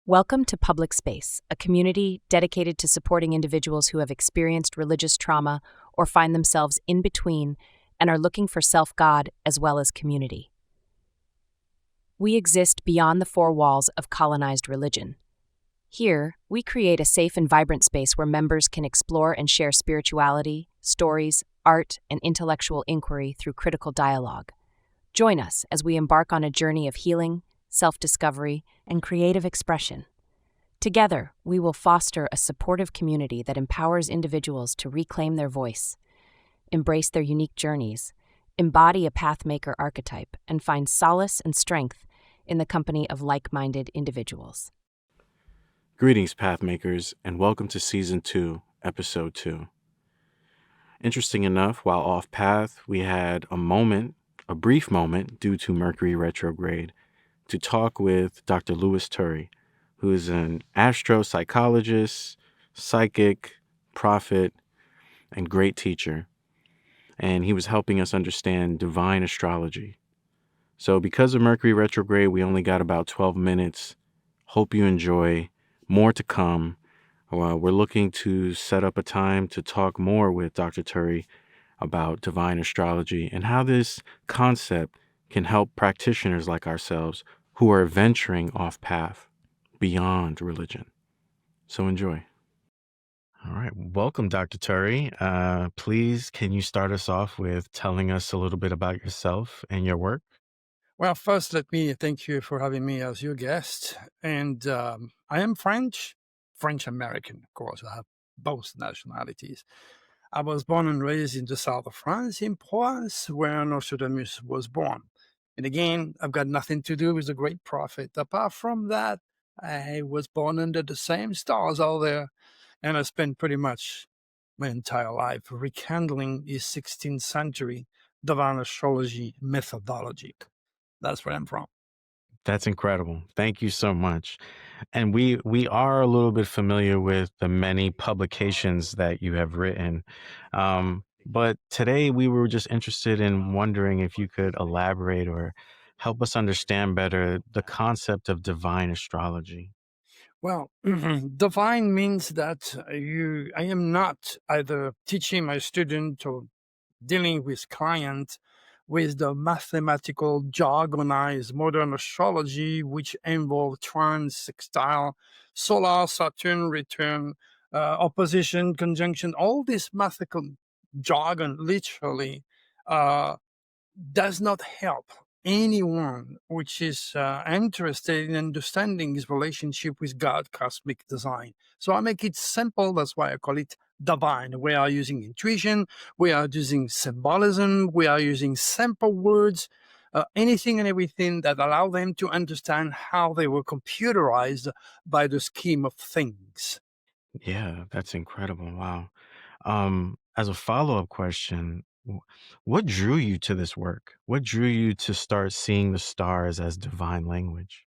Welcome to Public Space, a community dedicated to supporting individuals who have experienced religious trauma or find themselves in between and are looking for self-God as well as community. We exist beyond the four walls of colonized religion. Here, we create a safe and vibrant space where members can explore and share spirituality, stories, art, and intellectual inquiry through critical dialogue. Join us as we embark on a journey of healing, self-discovery, and creative expression. Together, we will foster a supportive community that empowers individuals to reclaim their voice, embrace their unique journeys, embody a Path-Maker Archetype, and find solace and strength in the company of like-minded individuals. Greetings, Pathmakers, and welcome to Season 2, Episode 2. Interesting enough, while off path, we had a brief moment due to Mercury retrograde, to talk with Dr. Louis Turry, who is an astropsychologist, psychic, prophet, and great teacher. And he was helping us understand divine astrology. So because of Mercury retrograde, we only got about 12 minutes. Hope you enjoy. More to come. We're looking to set up a time to talk more with Dr. Turry about divine astrology and how this concept can help practitioners like ourselves who are venturing off path beyond religion. So enjoy. All right. Welcome, Dr. Turry. Please, can you start us off with telling us a little bit about yourself and your work? Well, first, let me thank you for having me as your guest. And I am French-American, of course. I have both nationalities. I was born and raised in the south of France, in Provence, where Nostradamus was born. And again, I've got nothing to do with the great prophet. Apart from that, I was born under the same stars out there, and I spent pretty much my entire life rekindling his 16th century divine astrology methodology. That's where I'm from. That's incredible. Thank you so much. And we are a little bit familiar with the many publications that you have written. But today we were just interested in wondering if you could elaborate or help us understand better the concept of divine astrology. Well, divine means that I am not either teaching my student or dealing with client with the mathematical jargonized modern astrology, which involve trans, sextile, solar, Saturn, return, opposition, conjunction, all this mathematical jargon literally does not help anyone which is interested in understanding his relationship with God, cosmic design. So I make it simple. That's why I call it divine. We are using intuition. We are using symbolism. We are using simple words, anything and everything that allow them to understand how they were computerized by the scheme of things. Yeah, that's incredible. Wow. As a follow-up question, what drew you to this work? What drew you to start seeing the stars as divine language?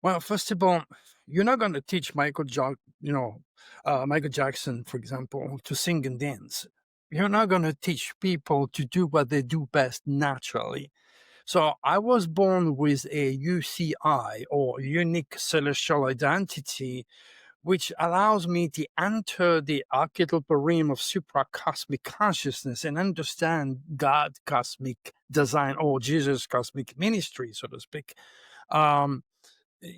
Well, first of all, you're not going to teach Michael Jackson, for example, to sing and dance. You're not going to teach people to do what they do best naturally. So I was born with a UCI, or unique celestial identity, which allows me to enter the archetypal realm of supracosmic consciousness and understand God cosmic design, or Jesus cosmic ministry, so to speak. Um,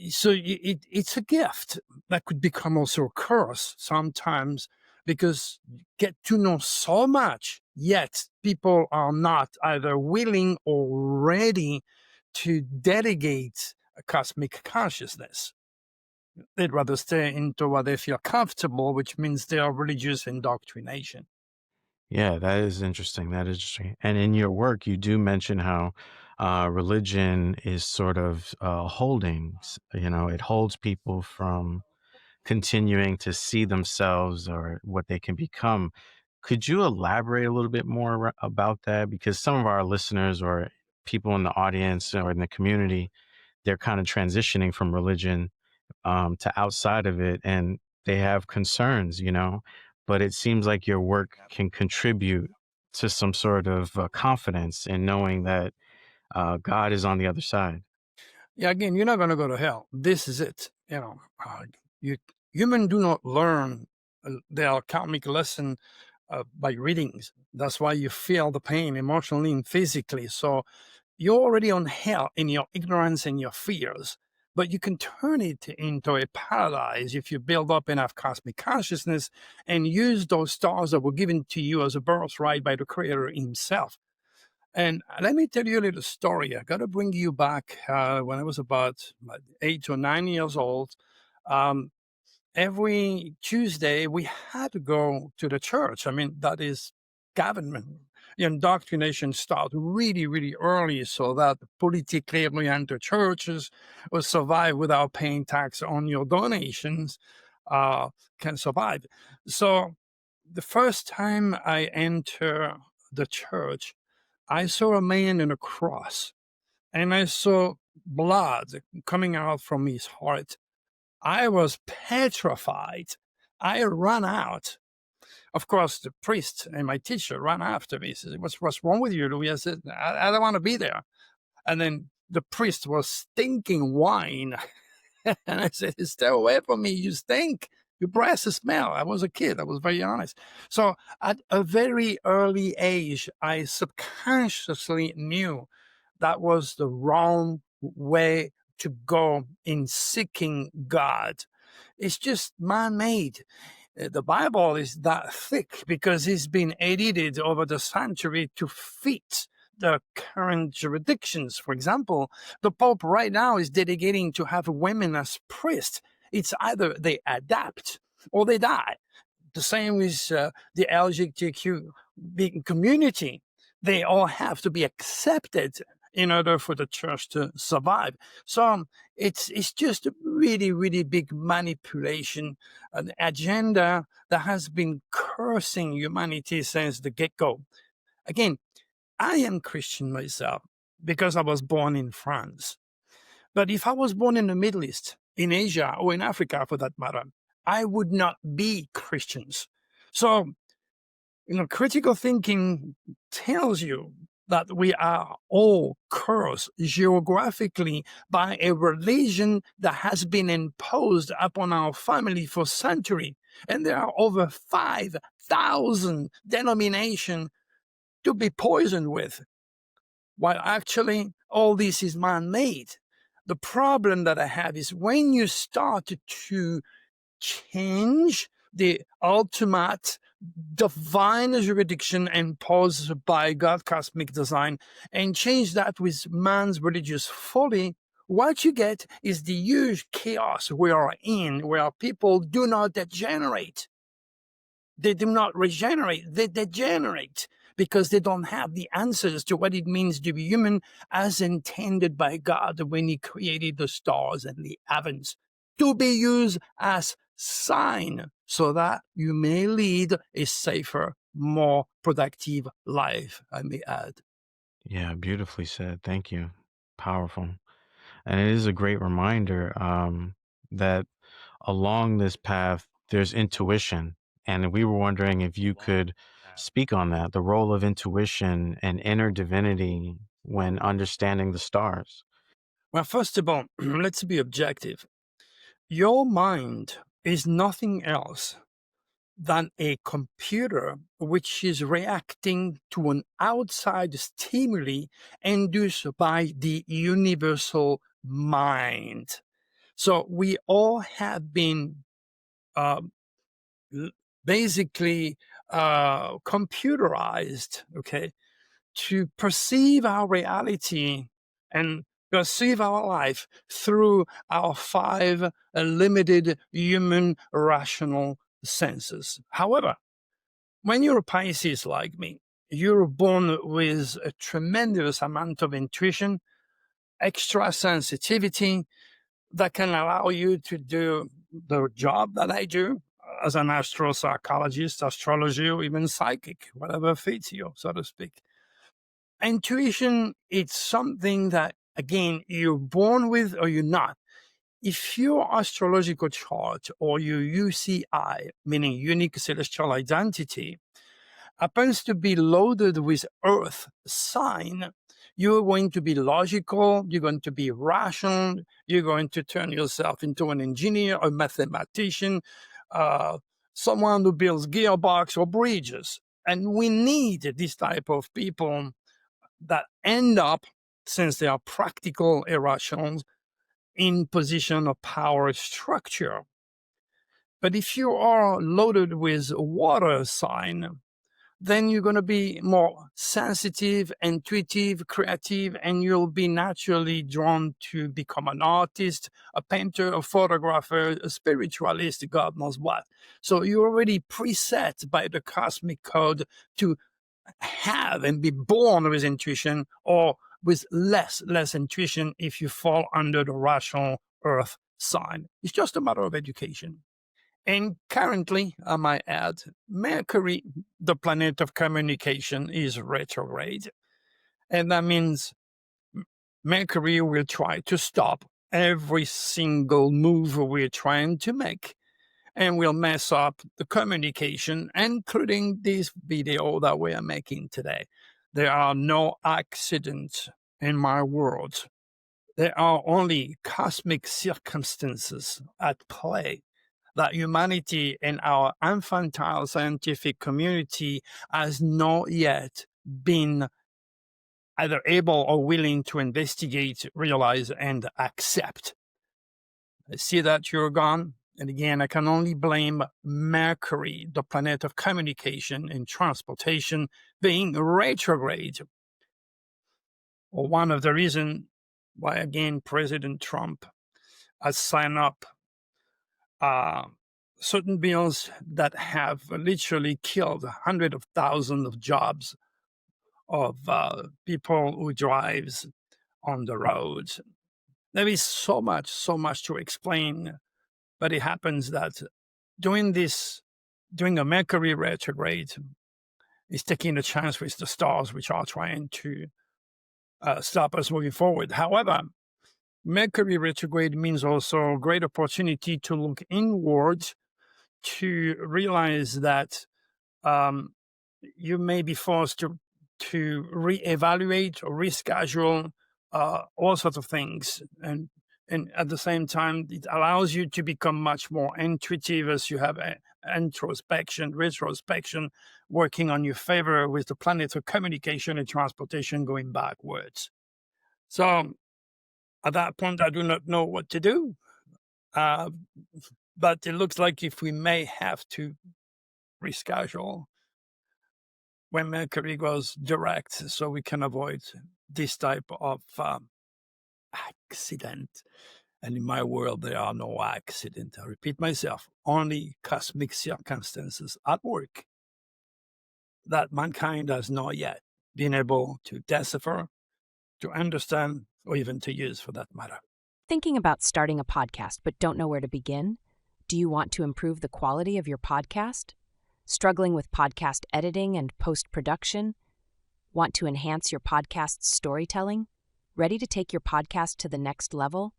so it's a gift that could become also a curse sometimes, because you get to know so much, yet people are not either willing or ready to delegate a cosmic consciousness. They'd rather stay into what they feel comfortable, which means they are religious indoctrination. Yeah, that is interesting. That is interesting. And in your work, you do mention how religion is sort of holdings. It holds people from continuing to see themselves or what they can become. Could you elaborate a little bit more about that? Because some of our listeners or people in the audience or in the community, they're kind of transitioning from religion to outside of it, and they have concerns. But it seems like your work can contribute to some sort of confidence in knowing that God is on the other side. Yeah, again, you're not going to go to hell. This is it. you know, you human do not learn their karmic lesson by readings. That's why you feel the pain emotionally and physically. So you're already on hell in your ignorance and your fears, but you can turn it into a paradise if you build up enough cosmic consciousness and use those stars that were given to you as a birthright by the Creator Himself. And let me tell you a little story. I got to bring you back when I was about 8 or 9 years old. Um, every Tuesday, we had to go to the church. I mean, that is government. Indoctrination started really, really early so that politically oriented churches will survive without paying tax on your donations, can survive. So the first time I enter the church, I saw a man in a cross and I saw blood coming out from his heart. I was petrified. I ran out. Of course, the priest and my teacher ran after me. He said, what's wrong with you, Louis? I said, I don't want to be there. And then the priest was stinking wine. And I said, stay away from me. You stink. Your breath smell. I was a kid. I was very honest. So at a very early age, I subconsciously knew that was the wrong way to go in seeking God. It's just man-made. The Bible is that thick because it's been edited over the century to fit the current jurisdictions. For example, the Pope right now is dedicating to have women as priests. It's either they adapt or they die. The same with the LGBTQ community. They all have to be accepted in order for the church to survive. So it's just a really, really big manipulation, an agenda that has been cursing humanity since the get-go. Again, I am Christian myself because I was born in France. But if I was born in the Middle East, in Asia, or in Africa for that matter, I would not be Christians. So, critical thinking tells you that we are all cursed geographically by a religion that has been imposed upon our family for centuries. And there are over 5,000 denominations to be poisoned with, while actually all this is man-made. The problem that I have is when you start to change the ultimate divine jurisdiction imposed by God cosmic design and change that with man's religious folly, what you get is the huge chaos we are in, where people do not degenerate. They do not regenerate, they degenerate because they don't have the answers to what it means to be human as intended by God when He created the stars and the heavens, to be used as sign so that you may lead a safer, more productive life, I may add. Yeah, beautifully said. Thank you. Powerful. And it is a great reminder that along this path, there's intuition. And we were wondering if you could speak on that, the role of intuition and inner divinity when understanding the stars. Well, first of all, let's be objective. Your mind is nothing else than a computer which is reacting to an outside stimuli induced by the universal mind. So we all have been basically computerized, okay, to perceive our reality and perceive our life through our 5 limited human rational senses. However, when you're a Pisces like me, you're born with a tremendous amount of intuition, extra sensitivity that can allow you to do the job that I do as an astropsychologist, astrology, or even psychic, whatever fits you, so to speak. Intuition, it's something that, again, you're born with or you're not. If your astrological chart or your UCI, meaning unique celestial identity, happens to be loaded with Earth sign, You're going to be logical, you're going to be rational, you're going to turn yourself into an engineer, a mathematician, someone who builds gearbox or bridges. And we need this type of people that end up, since they are practical irrationals, in position of power structure. But if you are loaded with water sign, then you're going to be more sensitive, intuitive, creative, and you'll be naturally drawn to become an artist, a painter, a photographer, a spiritualist, God knows what. So you're already preset by the cosmic code to have and be born with intuition, or with less intuition if you fall under the rational earth sign. It's just a matter of education. And currently, I might add, Mercury, the planet of communication, is retrograde. And that means Mercury will try to stop every single move we're trying to make, and will mess up the communication, including this video that we are making today. There are no accidents in my world. There are only cosmic circumstances at play that humanity and our infantile scientific community has not yet been either able or willing to investigate, realize, and accept. I see that you're gone. And again, I can only blame Mercury, the planet of communication and transportation, being retrograde. Or one of the reasons why, again, President Trump has signed up certain bills that have literally killed hundreds of thousands of jobs of people who drives on the roads. There is so much to explain, but it happens that doing a Mercury retrograde is taking a chance with the stars, which are trying to stop us moving forward. However, Mercury retrograde means also a great opportunity to look inwards, to realize that you may be forced to reevaluate or reschedule all sorts of things. And at the same time, it allows you to become much more intuitive as you have introspection, retrospection working on your favor, with the planet of communication and transportation going backwards. So at that point, I do not know what to do. But it looks like if we may have to reschedule when Mercury goes direct, so we can avoid this type of accident. And in my world, there are no accidents. I repeat myself, only cosmic circumstances at work that mankind has not yet been able to decipher, to understand, or even to use for that matter. Thinking about starting a podcast but don't know where to begin? Do you want to improve the quality of your podcast? Struggling with podcast editing and post-production? Want to enhance your podcast's storytelling? Ready to take your podcast to the next level?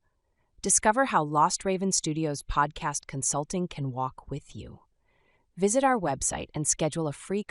Discover how Lost Raven Studios podcast consulting can walk with you. Visit our website and schedule a free